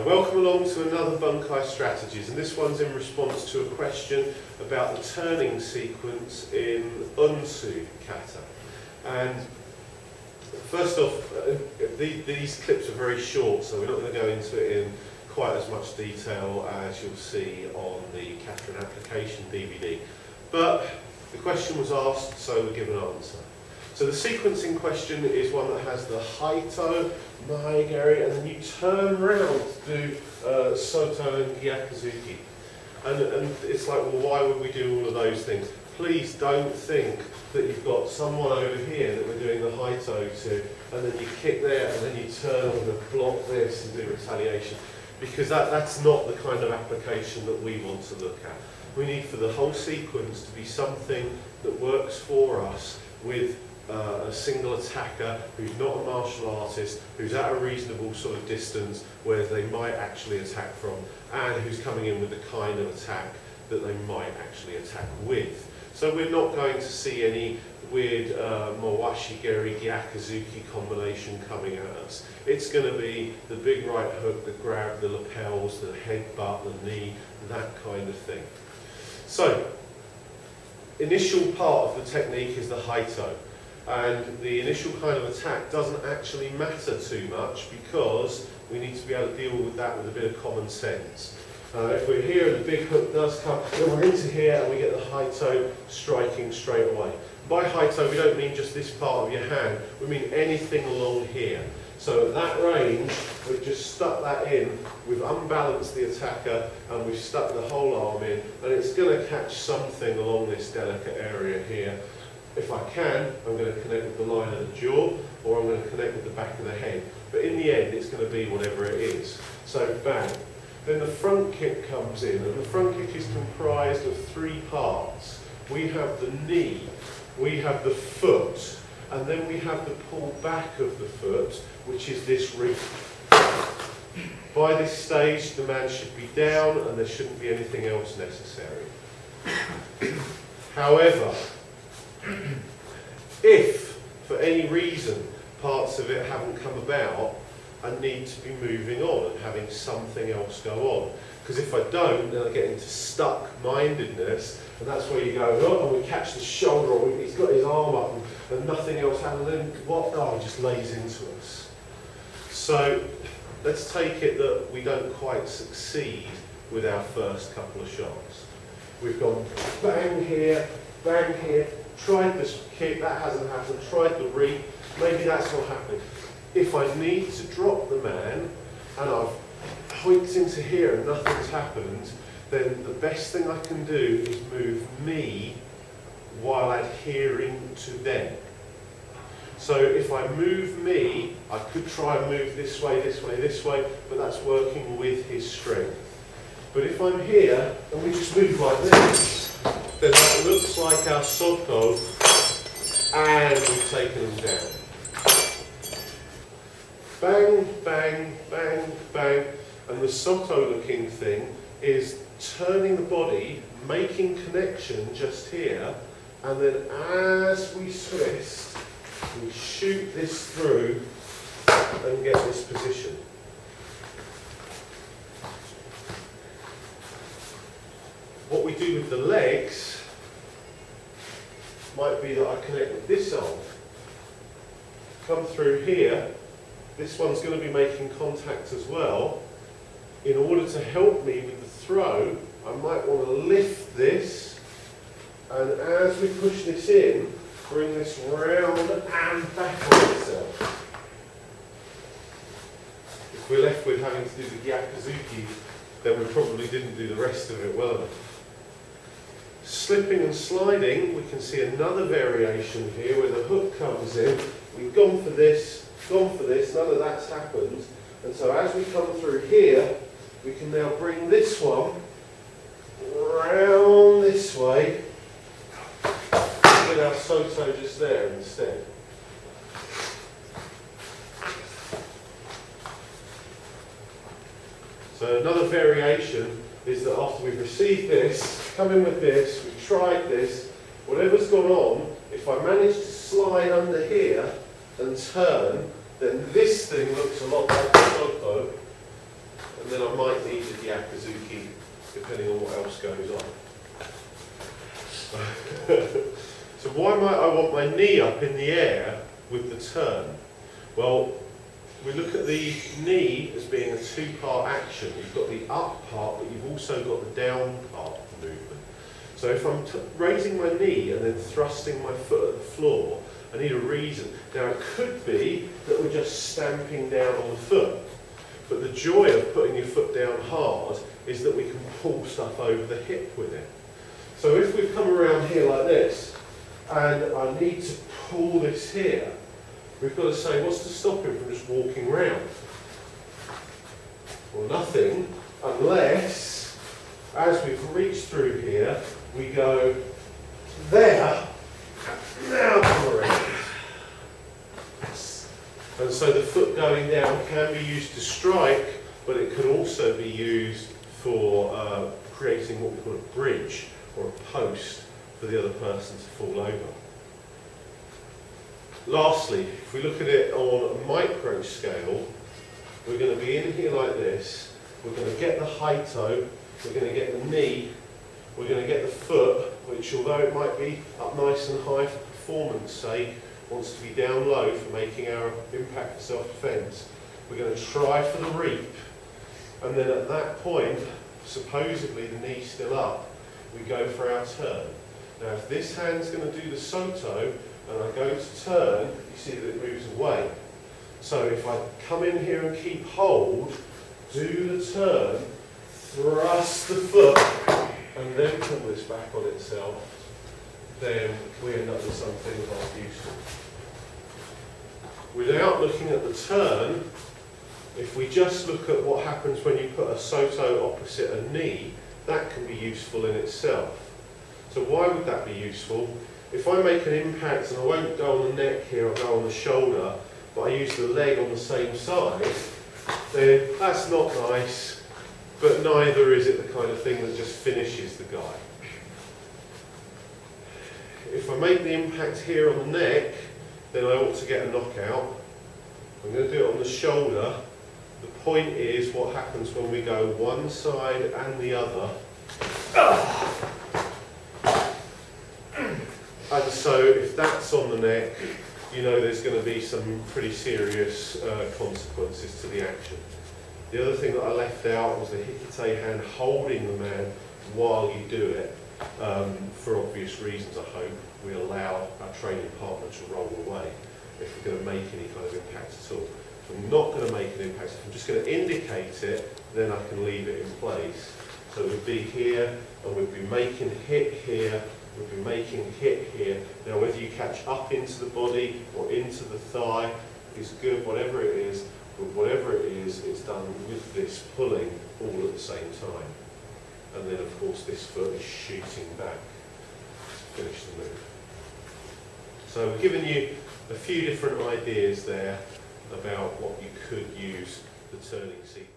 welcome along to another Bunkai Strategies, and this one's in response to a question about the turning sequence in Unsu kata. And first off, these clips are very short, so we're not going to go into it in quite as much detail as you'll see on the kata and application DVD. But the question was asked, so we'll give an answer. So the sequence in question is one that has the haito, maegeri, and then you turn round to do soto and gyakuzuki. And it's like, well, why would we do all of those things? Please don't think that you've got someone over here that we're doing the haito to, and then you kick there, and then you turn and block this and do retaliation. Because that's not the kind of application that we want to look at. We need for the whole sequence to be something that works for us with a single attacker who's not a martial artist, who's at a reasonable sort of distance where they might actually attack from, and who's coming in with the kind of attack that they might actually attack with. So we're not going to see any weird maegeri-sotouke gyakuzuki combination coming at us. It's going to be the big right hook, the grab, the lapels, the headbutt, the knee, that kind of thing. So, initial part of the technique is the haito. And the initial kind of attack doesn't actually matter too much because we need to be able to deal with that with a bit of common sense. If we're here and the big hook does come, then we're into here and we get the haito striking straight away. By haito, we don't mean just this part of your hand, we mean anything along here. So at that range, we've just stuck that in, we've unbalanced the attacker, and we've stuck the whole arm in, and it's going to catch something along this delicate area here. If I can, I'm going to connect with the line of the jaw, or I'm going to connect with the back of the head. But in the end, it's going to be whatever it is. So bang. Then the front kick comes in, and the front kick is comprised of three parts. We have the knee, we have the foot, and then we have the pull back of the foot, which is this reach. By this stage, the man should be down, and there shouldn't be anything else necessary. However, if, for any reason, parts of it haven't come about, I need to be moving on and having something else go on. Because if I don't, then I get into stuck-mindedness, and that's where you go, oh, and we catch the shoulder, or he's got his arm up, and nothing else happens, and then what? Oh, he just lays into us. So, let's take it that we don't quite succeed with our first couple of shots. We've gone bang here, tried this kick, that hasn't happened, tried the re, maybe that's not happening. If I need to drop the man, and I've hoiked into here and nothing's happened, then the best thing I can do is move me while adhering to them. So if I move me, I could try and move this way, but that's working with his strength. But if I'm here, and we just move like this, then that looks like our soto, and we've taken him down. Bang, bang, bang, bang, and the soto looking thing is turning the body, making connection just here, and then as we twist, we shoot this through and get this position. What we do with the legs might be that I connect with this arm, come through here, this one's going to be making contact as well. In order to help me with the throw, I might want to lift this, and as we push this in, bring this round and back on itself. If we're left with having to do the gyakuzuki, then we probably didn't do the rest of it well enough. Slipping and sliding, we can see another variation here where the hook comes in. We've gone for this, none of that's happened. And so as we come through here, we can now bring this one round this way, and get our soto just there instead. So another variation is that after we've received this, come in with this, we've tried this, whatever's gone on, if I manage to slide under here and turn, then this thing looks a lot like the soto, and then I might need a yakuzuki depending on what else goes on. So why might I want my knee up in the air with the turn? Well, we look at the knee as being a two-part action. You've got the up part, but you've also got the down part of the movement. So if I'm raising my knee and then thrusting my foot at the floor, I need a reason. Now it could be that we're just stamping down on the foot, but the joy of putting your foot down hard is that we can pull stuff over the hip with it. So if we've come around here like this, and I need to pull this here, we've got to say, what's to stop him from just walking round? Well, nothing, unless, as we've reached through here, we go there, now come around. And so the foot going down can be used to strike, but it can also be used for creating what we call a bridge, or a post for the other person to fall over. Lastly, if we look at it on a micro scale, we're going to be in here like this, we're going to get the haito, we're going to get the knee, we're going to get the foot, which although it might be up nice and high for performance sake, wants to be down low for making our impact for self-defense. We're going to try for the reap, and then at that point, supposedly the knee's still up, we go for our turn. Now if this hand's going to do the soto, and I go to turn, you see that it moves away. So if I come in here and keep hold, do the turn, thrust the foot, and then pull this back on itself, then we end up with something half useful. Without looking at the turn, if we just look at what happens when you put a soto opposite a knee, that can be useful in itself. So why would that be useful? If I make an impact, and I won't go on the neck here, I'll go on the shoulder, but I use the leg on the same side, then that's not nice, but neither is it the kind of thing that just finishes the guy. If I make the impact here on the neck, then I ought to get a knockout. I'm going to do it on the shoulder. The point is what happens when we go one side and the other. And so if that's on the neck, you know there's going to be some pretty serious consequences to the action. The other thing that I left out was the hikite hand holding the man while you do it. For obvious reasons, I hope, we allow our training partner to roll away if we're going to make any kind of impact at all. If I'm not going to make an impact, if I'm just going to indicate it, then I can leave it in place. So we'd be here, and we'd be making hit here, we'd be making hit here. Now whether you catch up into the body or into the thigh is good, whatever it is, but whatever it is, it's done with this pulling all at the same time. And then of course this foot is shooting back to finish the move. So we've given you a few different ideas there about what you could use the turning sequence.